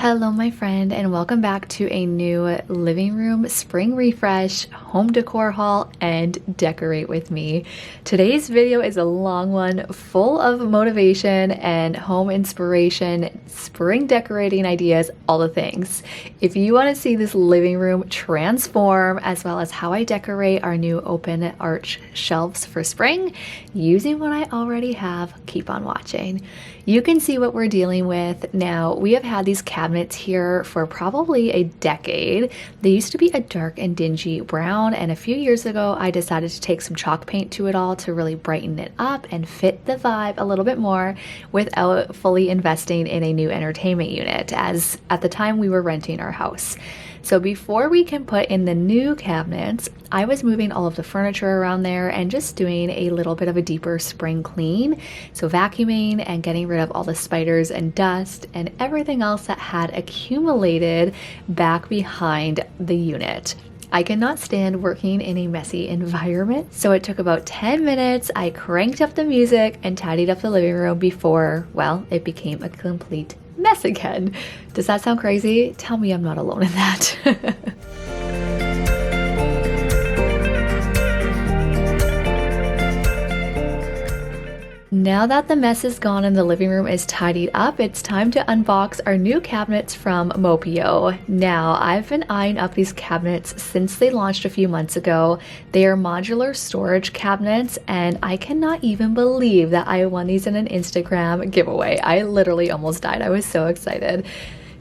Hello my friend, and welcome back to a new living room spring refresh, home decor haul, and decorate with me. Today's video is a long one full of motivation and home inspiration, spring decorating ideas, all the things. If you want to see this living room transform, as well as how I decorate our new open arch shelves for spring using what I already have, keep on watching. You can see what we're dealing with now. We have had these cabinets here for probably a decade. They used to be a dark and dingy brown, and a few years ago I decided to take some chalk paint to it all to really brighten it up and fit the vibe a little bit more without fully investing in a new entertainment unit, as at the time we were renting our house. So before we can put in the new cabinets, I was moving all of the furniture around there and just doing a little bit of a deeper spring clean. So vacuuming and getting rid of all the spiders and dust and everything else that had accumulated back behind the unit. I cannot stand working in a messy environment, so it took about 10 minutes. I cranked up the music and tidied up the living room before, well, it became a complete mess again. Does that sound crazy? Tell me I'm not alone in that. Now that the mess is gone and the living room is tidied up, it's time to unbox our new cabinets from Mopio. Now, I've been eyeing up these cabinets since they launched a few months ago. They are modular storage cabinets, and I cannot even believe that I won these in an Instagram giveaway. I literally almost died. I was so excited.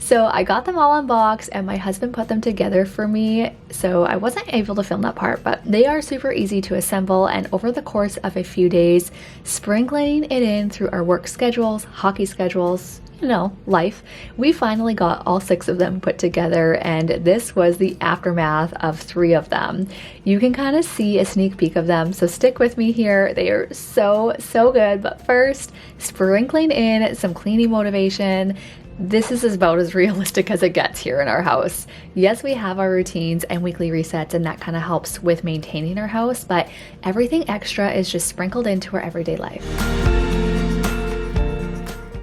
So I got them all unboxed and my husband put them together for me, so I wasn't able to film that part, but they are super easy to assemble, and over the course of a few days, sprinkling it in through our work schedules, hockey schedules, you know, life, we finally got all 6 of them put together, and this was the aftermath of 3 of them. You can kind of see a sneak peek of them, so stick with me here. They are so good, but first, sprinkling in some cleaning motivation. This is about as realistic as it gets here in our house. Yes, we have our routines and weekly resets, and that kind of helps with maintaining our house, but everything extra is just sprinkled into our everyday life.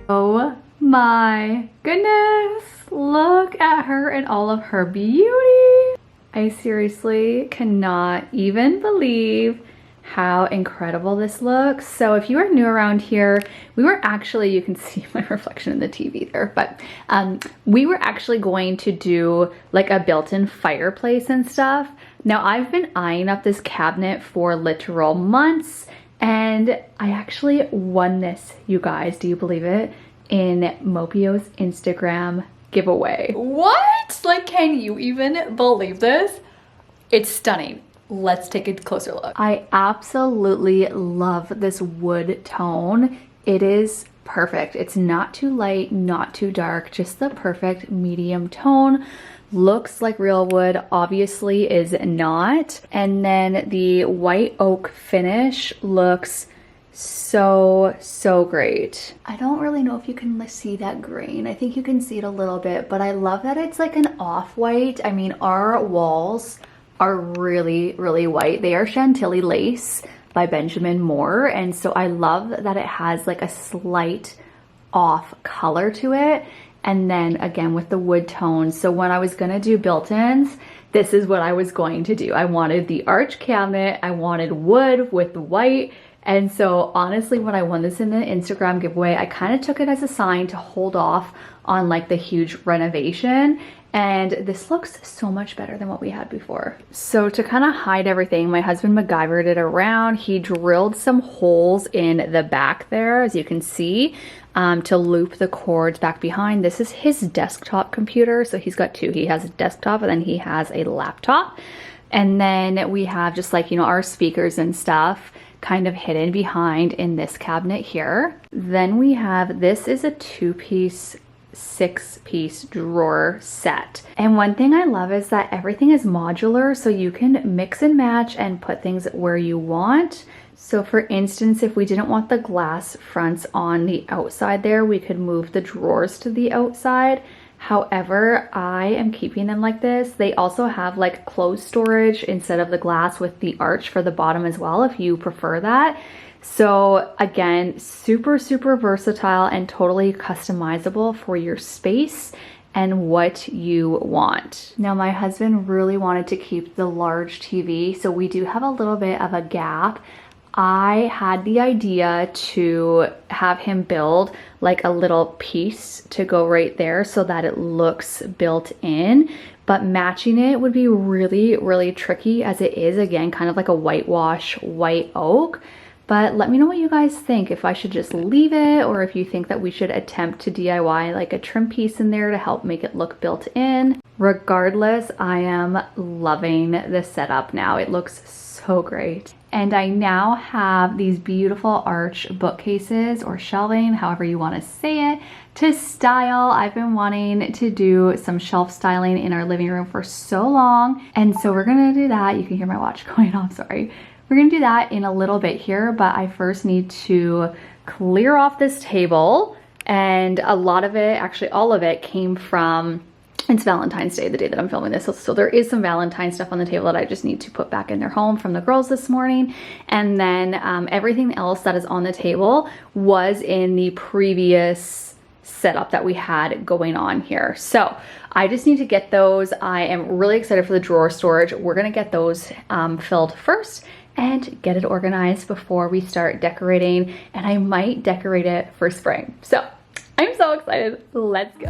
Oh my goodness, look at her and all of her beauty. I seriously cannot even believe how incredible this looks. So if you are new around here, we were actually, you can see my reflection in the TV there, but we were actually going to do like a built-in fireplace and stuff. Now I've been eyeing up this cabinet for literal months, and I actually won this, you guys, do you believe it, in Mopio's Instagram giveaway. What? Like, can you even believe this? It's stunning. Let's take a closer look. I absolutely love this wood tone. It is perfect. It's not too light, not too dark, just the perfect medium tone. Looks like real wood, obviously is not. And then the white oak finish looks so great. I don't really know if you can see that grain. I think you can see it a little bit, but I love that it's like an off-white. I mean, our walls are really white. They are Chantilly lace by Benjamin Moore, and so I love that it has like a slight off color to it, and then again with the wood tone. So when I was gonna do built-ins, this is what I was going to do. I wanted the arch cabinet, I wanted wood with white, and so honestly, when I won this in the Instagram giveaway, I kind of took it as a sign to hold off on like the huge renovation. And this looks so much better than what we had before. So to kind of hide everything, my husband MacGyvered it around. He drilled some holes in the back there, as you can see, to loop the cords back behind. This is his desktop computer. So he's got 2. He has a desktop and then he has a laptop. And then we have just like, you know, our speakers and stuff kind of hidden behind in this cabinet here. Then we have, this is a 2-piece 6-piece drawer set. And one thing I love is that everything is modular, so you can mix and match and put things where you want. So for instance, if we didn't want the glass fronts on the outside there, we could move the drawers to the outside. However, I am keeping them like this. They also have like closed storage instead of the glass with the arch for the bottom as well, if you prefer that. So again, super versatile and totally customizable for your space. and what you want. Now my husband really wanted to keep the large TV, so we do have a little bit of a gap. I had the idea to have him build like a little piece to go right there so that it looks built in, but matching it would be really, really tricky as it is, again, kind of like a whitewash white oak. But let me know what you guys think, if I should just leave it or if you think that we should attempt to DIY like a trim piece in there to help make it look built in. Regardless, I am loving the setup now. It looks so great. And I now have these beautiful arch bookcases or shelving, however you want to say it, to style. I've been wanting to do some shelf styling in our living room for so long. And so we're gonna do that. You can hear my watch going off, sorry. We're gonna do that in a little bit here, but I first need to clear off this table. And a lot of it, actually all of it, came from, it's Valentine's Day, the day that I'm filming this. So there is some Valentine stuff on the table that I just need to put back in their home from the girls this morning. And then everything else that is on the table was in the previous setup that we had going on here. So I just need to get those. I am really excited for the drawer storage. We're gonna get those filled first and get it organized before we start decorating. And I might decorate it for spring. So I'm so excited. Let's go.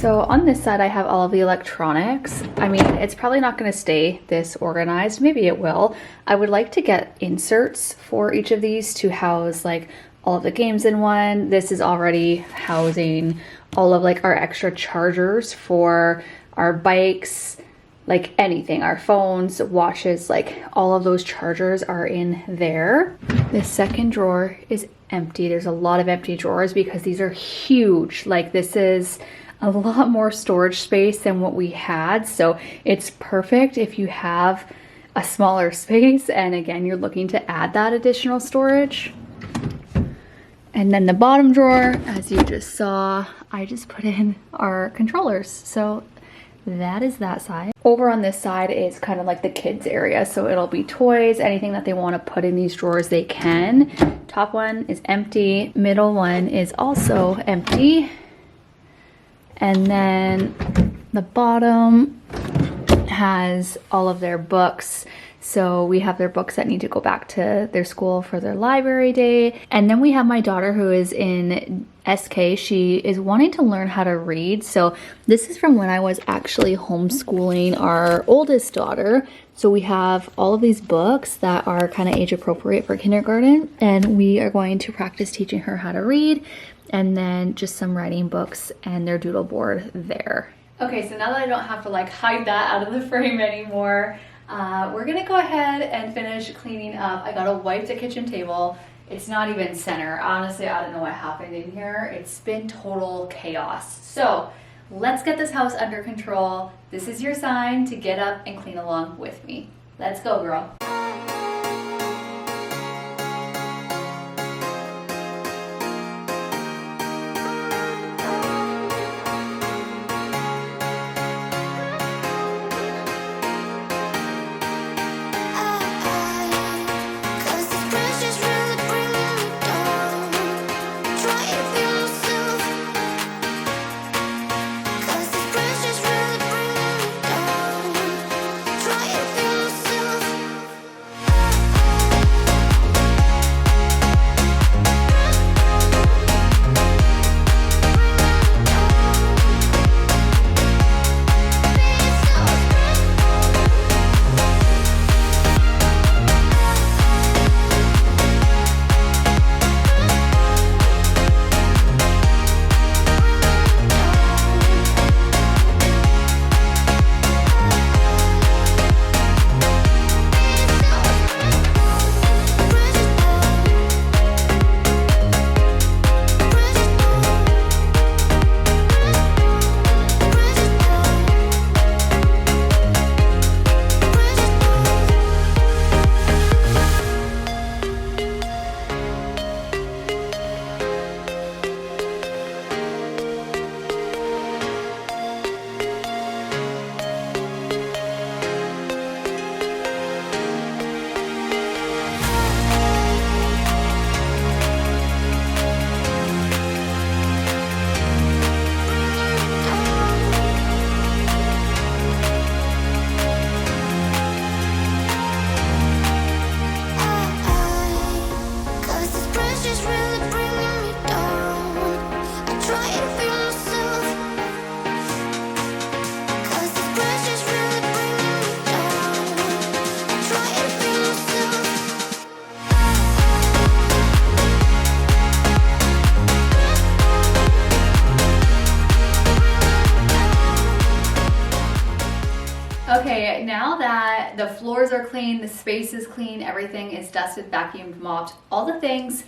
So on this side, I have all of the electronics. I mean, it's probably not gonna stay this organized. Maybe it will. I would like to get inserts for each of these to house like all of the games in one. This is already housing all of like our extra chargers for our bikes, like anything, our phones, watches, like all of those chargers are in there. This second drawer is empty. There's a lot of empty drawers because these are huge. Like this is a lot more storage space than what we had. So it's perfect if you have a smaller space and again, you're looking to add that additional storage. And then the bottom drawer, as you just saw, I just put in our controllers. So that is that side. Over on this side is kind of like the kids area. So it'll be toys, anything that they want to put in these drawers, they can. Top one is empty. Middle one is also empty. And then the bottom has all of their books. So we have their books that need to go back to their school for their library day. And then we have my daughter who is in SK. She is wanting to learn how to read. So this is from when I was actually homeschooling our oldest daughter. So we have all of these books that are kind of age appropriate for kindergarten. And we are going to practice teaching her how to read. And then just some writing books and their doodle board there. Okay, so now that I don't have to like hide that out of the frame anymore, we're gonna go ahead and finish cleaning up. I gotta wipe the kitchen table. It's not even center. Honestly, I don't know what happened in here. It's been total chaos. So let's get this house under control. This is your sign to get up and clean along with me. Let's go, girl. the floors are clean, the space is clean, everything is dusted, vacuumed, mopped, all the things.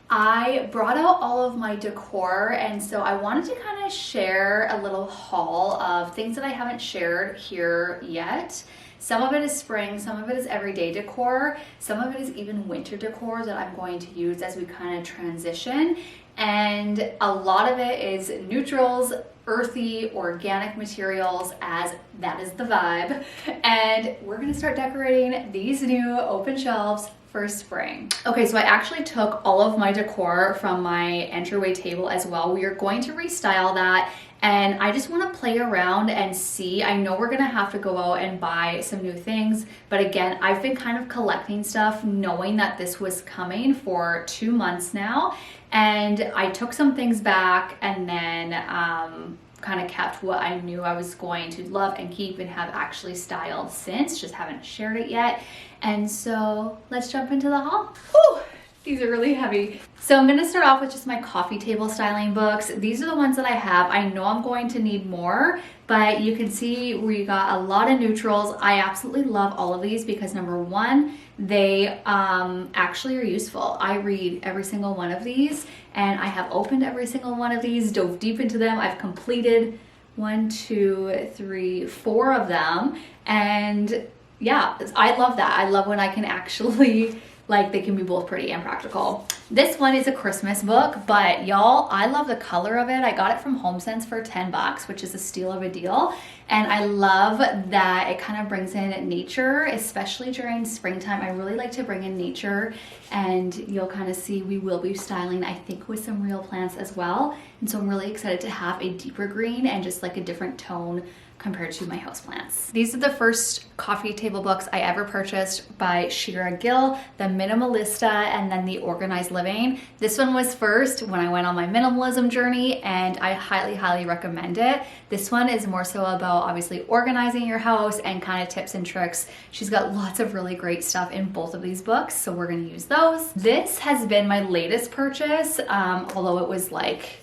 I brought out all of my decor, and so I wanted to kind of share a little haul of things that I haven't shared here yet. Some of it is spring, some of it is everyday decor, some of it is even winter decor that I'm going to use as we kind of transition. And a lot of it is neutrals, earthy, organic materials, as that is the vibe. And we're gonna start decorating these new open shelves for spring. Okay, so I actually took all of my decor from my entryway table as well. We are going to restyle that, and I just want to play around and see. I know we're gonna have to go out and buy some new things, but again, I've been kind of collecting stuff knowing that this was coming for 2 months now, and I took some things back and then kind of kept what I knew I was going to love and keep and have actually styled since, just haven't shared it yet. And so let's jump into the haul. Whew, these are really heavy. So I'm gonna start off with just my coffee table styling books. These are the ones that I have. I know I'm going to need more, but you can see we got a lot of neutrals. I absolutely love all of these because number one, they actually are useful. I read every single one of these, and I have opened every single one of these, dove deep into them. I've completed 1, 2, 3, 4 of them, and yeah, I love that. I love when I can actually, like, they can be both pretty and practical. This one is a Christmas book, but y'all, I love the color of it. I got it from HomeSense for 10 bucks, which is a steal of a deal. And I love that it kind of brings in nature, especially during springtime. I really like to bring in nature, and you'll kind of see we will be styling, I think, with some real plants as well. And so I'm really excited to have a deeper green and just like a different tone compared to my houseplants. These are the first coffee table books I ever purchased by Shira Gill, the Minimalista and then the Organized Living. This one was first when I went on my minimalism journey, and I highly, highly recommend it. This one is more so about obviously organizing your house and kind of tips and tricks. She's got lots of really great stuff in both of these books, so we're gonna use those. This has been my latest purchase, although it was like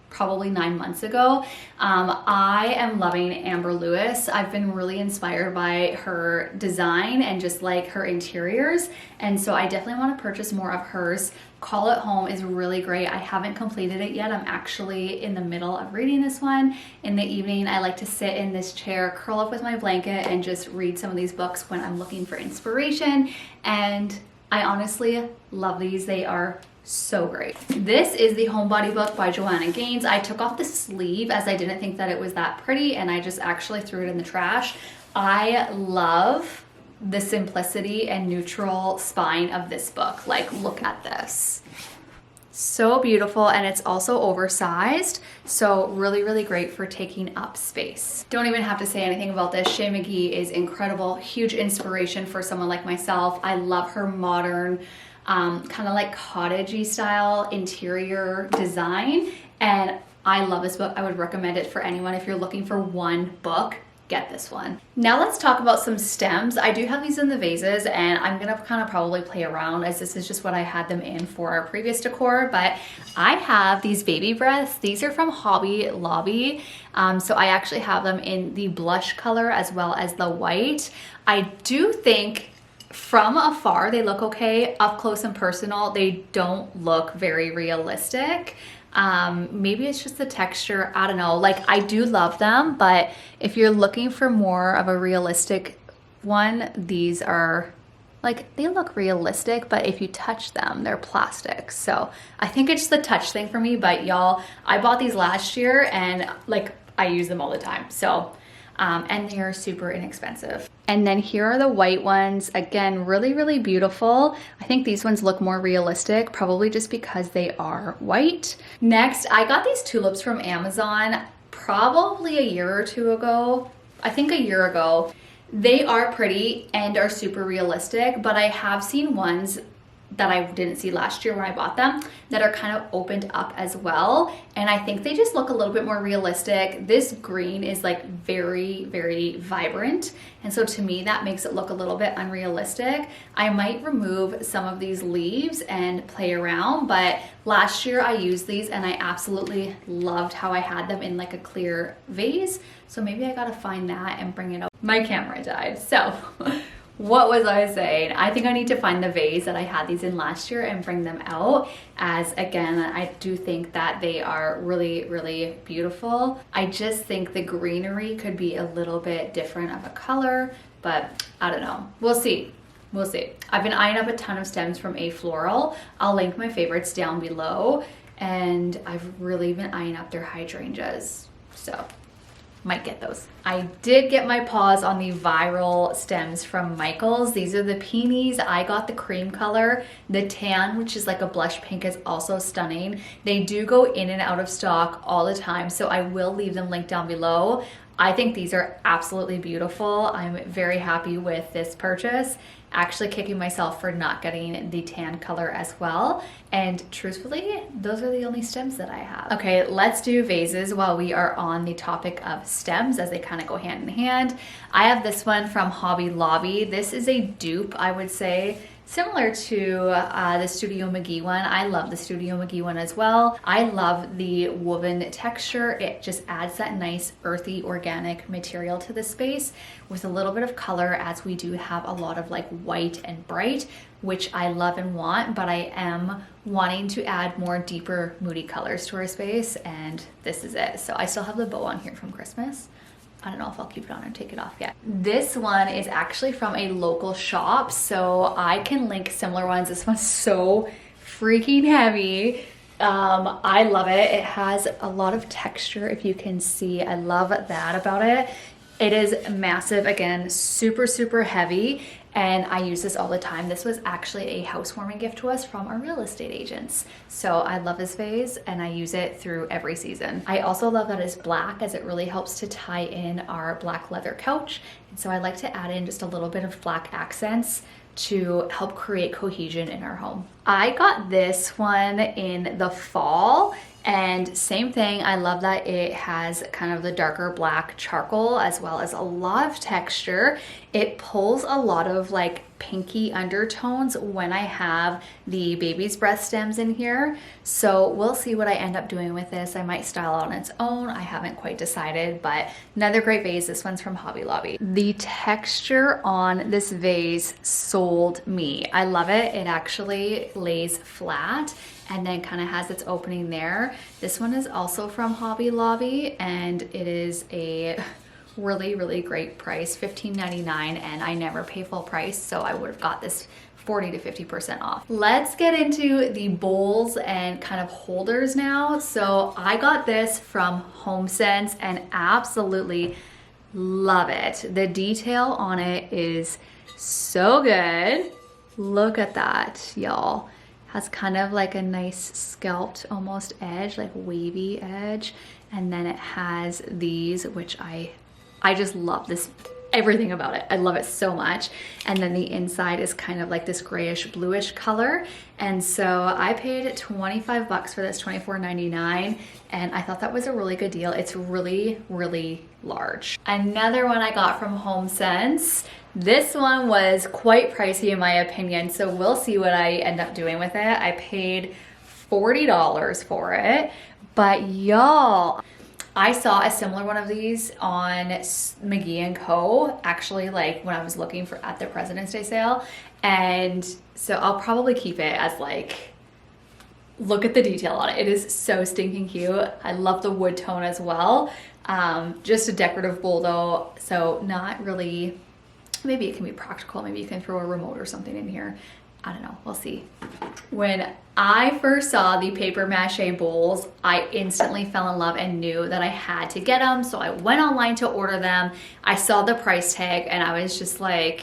probably 9 months ago. I am loving Amber Lewis. I've been really inspired by her design and just like her interiors, and so I definitely want to purchase more of hers. Call It Home is really great. I haven't completed it yet. I'm actually in the middle of reading this one. In the evening, I like to sit in this chair, curl up with my blanket, and just read some of these books when I'm looking for inspiration, and I honestly love these. They are so great. This is the Homebody book by Joanna Gaines. I took off the sleeve as I didn't think that it was that pretty, and I just actually threw it in the trash. I love the simplicity and neutral spine of this book. Like, look at this. So beautiful, and it's also oversized, so really, really great for taking up space. Don't even have to say anything about this. Shay McGee is incredible, huge inspiration for someone like myself. I love her modern, kind of like cottagey style interior design, and I love this book. I would recommend it for anyone. If you're looking for one book, get this one. Now let's talk about some stems. I do have these in the vases, and I'm gonna kind of probably play around, as this is just what I had them in for our previous decor, but I have these baby breaths. These are from Hobby Lobby. So I actually have them in the blush color as well as the white. I do think from afar they look okay. Up close and personal, they don't look very realistic. Maybe it's just the texture, I don't know. Like, I do love them, but if you're looking for more of a realistic one, these are like, they look realistic, but if you touch them, they're plastic. So I think it's the touch thing for me, but y'all, I bought these last year and like, I use them all the time. So and they are super inexpensive. And then here are the white ones. Again, really, really beautiful. I think these ones look more realistic, probably just because they are white. Next, I got these tulips from Amazon probably a year or two ago. I think a year ago. They are pretty and are super realistic, but I have seen ones that I didn't see last year when I bought them that are kind of opened up as well, and I think they just look a little bit more realistic. This green is like very, very vibrant, and so to me that makes it look a little bit unrealistic. I might remove some of these leaves and play around, but last year I used these and I absolutely loved how I had them in like a clear vase, so maybe I gotta find that and bring it up. My camera died, so what was I saying? I think I need to find the vase that I had these in last year and bring them out, as again, I do think that they are really, really beautiful. I just think the greenery could be a little bit different of a color, but I don't know. We'll see. We'll see. I've been eyeing up a ton of stems from A Floral. I'll link my favorites down below, and I've really been eyeing up their hydrangeas, so might get those. I did get my paws on the Viral stems from Michaels. These are the peonies. I got the cream color. The tan, which is like a blush pink, is also stunning. They do go in and out of stock all the time, so I will leave them linked down below. I think these are absolutely beautiful. I'm very happy with this purchase. Actually kicking myself for not getting the tan color as well. And truthfully, those are the only stems that I have. Okay, let's do vases while we are on the topic of stems, as they kind of go hand in hand. I have this one from Hobby Lobby. This is a dupe, I would say, similar to the Studio McGee one. I love the Studio McGee one as well. I love the woven texture. It just adds that nice earthy organic material to the space with a little bit of color, as we do have a lot of like white and bright, which I love and want, but I am wanting to add more deeper moody colors to our space, and this is it. So I still have the bow on here from Christmas. I don't know if I'll keep it on or take it off yet. This one is actually from a local shop, so I can link similar ones. This one's so freaking heavy. I love it. It has a lot of texture, if you can see. I love that about it. It is massive, again, super, super heavy, and I use this all the time. This was actually a housewarming gift to us from our real estate agents. So I love this vase, and I use it through every season. I also love that it's black, as it really helps to tie in our black leather couch. And so I like to add in just a little bit of black accents to help create cohesion in our home. I got this one in the fall, and same thing, I love that it has kind of the darker black charcoal as well as a lot of texture. It pulls a lot of like pinky undertones when I have the baby's breath stems in here. So we'll see what I end up doing with this. I might style it on its own. I haven't quite decided, but another great vase. This one's from Hobby Lobby. The texture on this vase sold me. I love it. It actually lays flat and then kind of has its opening there. This one is also from Hobby Lobby, and it is a really, really great price, $15.99, and I never pay full price, so I would have got this 40 to 50% off. Let's get into the bowls and kind of holders now. So I got this from HomeSense and absolutely love it. The detail on it is so good. Look at that, y'all. Has kind of like a nice scalped almost edge, like wavy edge. And then it has these, which I just love this, everything about it. I love it so much. And then the inside is kind of like this grayish bluish color. And so I paid 25 bucks for this, $24.99. And I thought that was a really good deal. It's really, really large. Another one I got from HomeSense. This one was quite pricey in my opinion, so we'll see what I end up doing with it. I paid $40 for it, but y'all, I saw a similar one of these on McGee & Co. actually, like when I was looking for at their President's Day sale, and so I'll probably keep it as like, look at the detail on it. It is so stinking cute. I love the wood tone as well. Just a decorative bowl though, so not really. Maybe it can be practical. Maybe you can throw a remote or something in here. I don't know, we'll see. When I first saw the paper mache bowls, I instantly fell in love and knew that I had to get them. So I went online to order them. I saw the price tag and I was just like,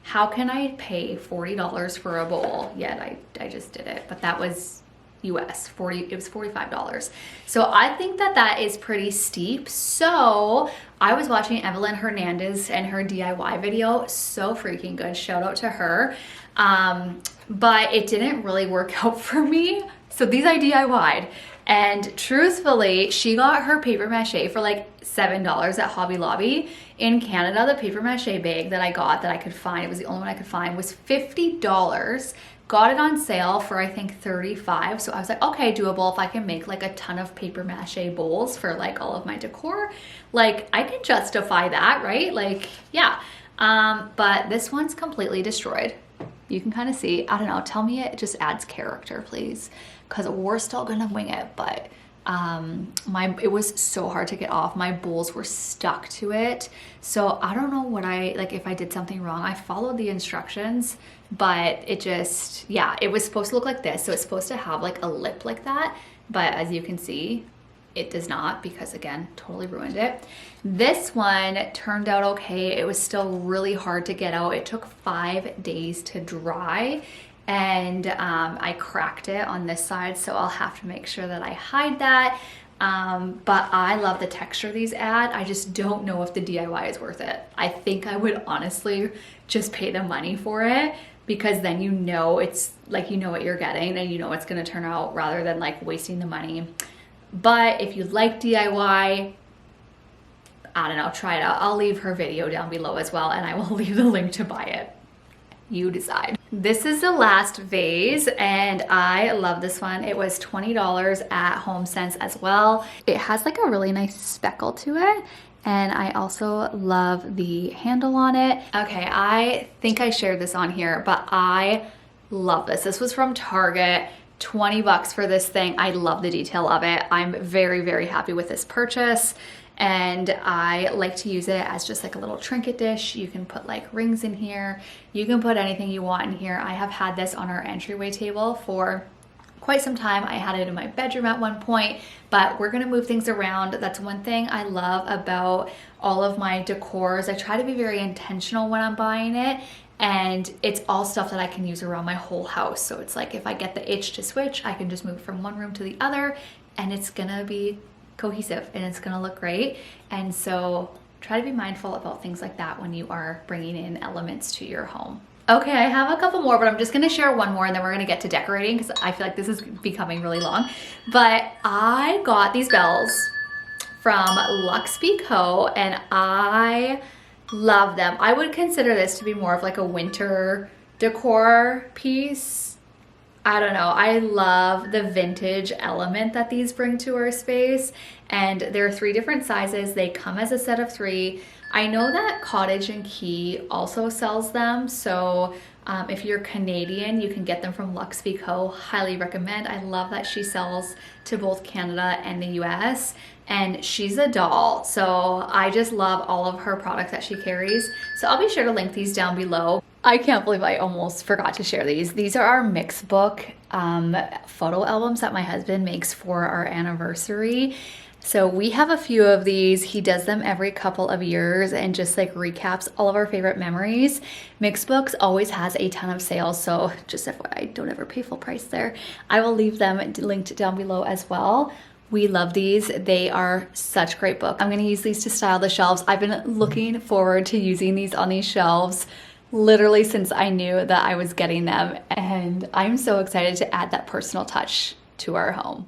how can I pay $40 for a bowl? Yet I just did it, but that was US, it was $45. So I think that that is pretty steep. So I was watching Evelyn Hernandez and her DIY video, so freaking good, shout out to her. But it didn't really work out for me. So these I DIY'd, and truthfully, she got her paper mache for like $7 at Hobby Lobby. In Canada, the paper mache bag that I got that I could find, it was the only one I could find, was $50. Got it on sale for I think $35. So I was like, okay, doable. If I can make like a ton of paper mache bowls for like all of my decor, like I can justify that, right? Like, yeah. But this one's completely destroyed. You can kind of see, I don't know, tell me it just adds character, please, because we're still gonna wing it. But it was so hard to get off. My bowls were stuck to it. So I don't know what if I did something wrong. I followed the instructions, but it just, yeah, it was supposed to look like this. So it's supposed to have like a lip like that. But as you can see, it does not, because again, totally ruined it. This one turned out okay. It was still really hard to get out. It took 5 days to dry, and I cracked it on this side, so I'll have to make sure that I hide that. But I love the texture these add. I just don't know if the DIY is worth it. I think I would honestly just pay the money for it, because then you know it's like, you know what you're getting and you know it's gonna turn out, rather than like wasting the money. But if you like DIY, I don't know, try it out. I'll leave her video down below as well, and I will leave the link to buy it. You decide. This is the last vase, and I love this one. It was $20 at HomeSense as well. It has like a really nice speckle to it, and I also love the handle on it. Okay, I think I shared this on here, but I love this. This was from Target. 20 bucks for this thing. I love the detail of it. I'm very, very happy with this purchase, and I like to use it as just like a little trinket dish. You can put like rings in here. You can put anything you want in here. I have had this on our entryway table for quite some time. I had it in my bedroom at one point, but we're gonna move things around. That's one thing I love about all of my decors. I try to be very intentional when I'm buying it, and it's all stuff that I can use around my whole house. So it's like, if I get the itch to switch, I can just move from one room to the other, and it's gonna be cohesive and it's gonna look great. And so try to be mindful about things like that when you are bringing in elements to your home. Okay, I have a couple more, but I'm just gonna share one more and then we're gonna get to decorating, because I feel like this is becoming really long. But I got these bells from Luxe.Co and I love them. I would consider this to be more of like a winter decor piece. I don't know. I love the vintage element that these bring to our space. And there are 3 different sizes. They come as a set of 3. I know that Cottage and Key also sells them. So if you're Canadian, you can get them from Luxe.Co. Highly recommend. I love that she sells to both Canada and the US. And she's a doll. So I just love all of her products that she carries. So I'll be sure to link these down below. I can't believe I almost forgot to share these. These are our mix book photo albums that my husband makes for our anniversary. So we have a few of these. He does them every couple of years and just like recaps all of our favorite memories. Mixbooks always has a ton of sales, so just FYI, don't ever pay full price there. I will leave them linked down below as well. We love these. They are such great books. I'm gonna use these to style the shelves. I've been looking forward to using these on these shelves literally since I knew that I was getting them, and I'm so excited to add that personal touch to our home.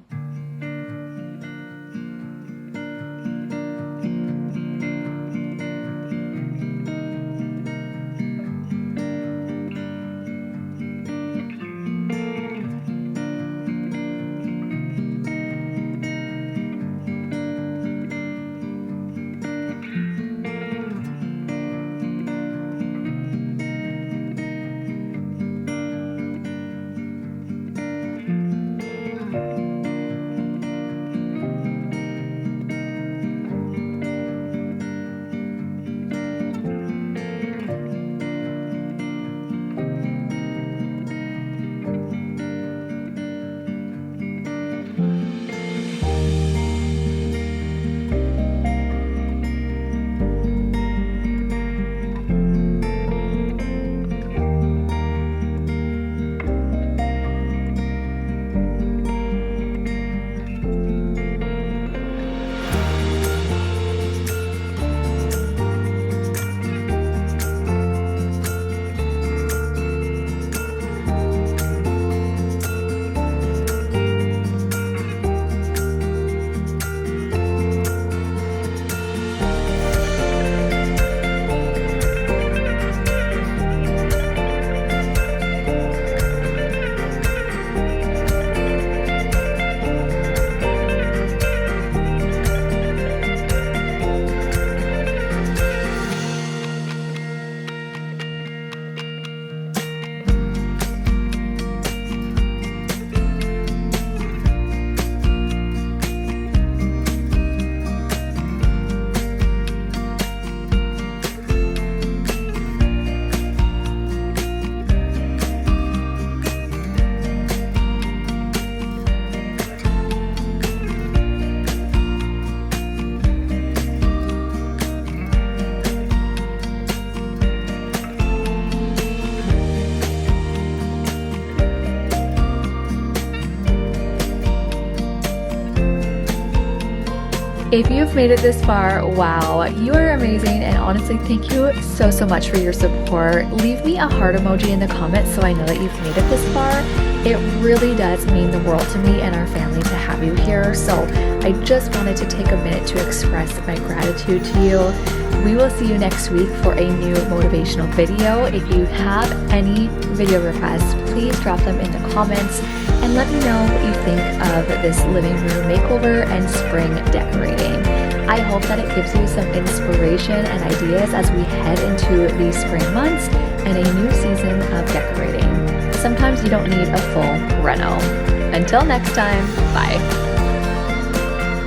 If you've made it this far, wow, you are amazing, and honestly, thank you so much for your support. Leave me a heart emoji in the comments so I know that you've made it this far. It really does mean the world to me and our family to have you here, so I just wanted to take a minute to express my gratitude to you. We will see you next week for a new motivational video. If you have any video requests, please drop them in the comments and let me know what you think of this living room makeover and spring decorating. I hope that it gives you some inspiration and ideas as we head into these spring months and a new season of decorating. Sometimes you don't need a full reno. Until next time, bye.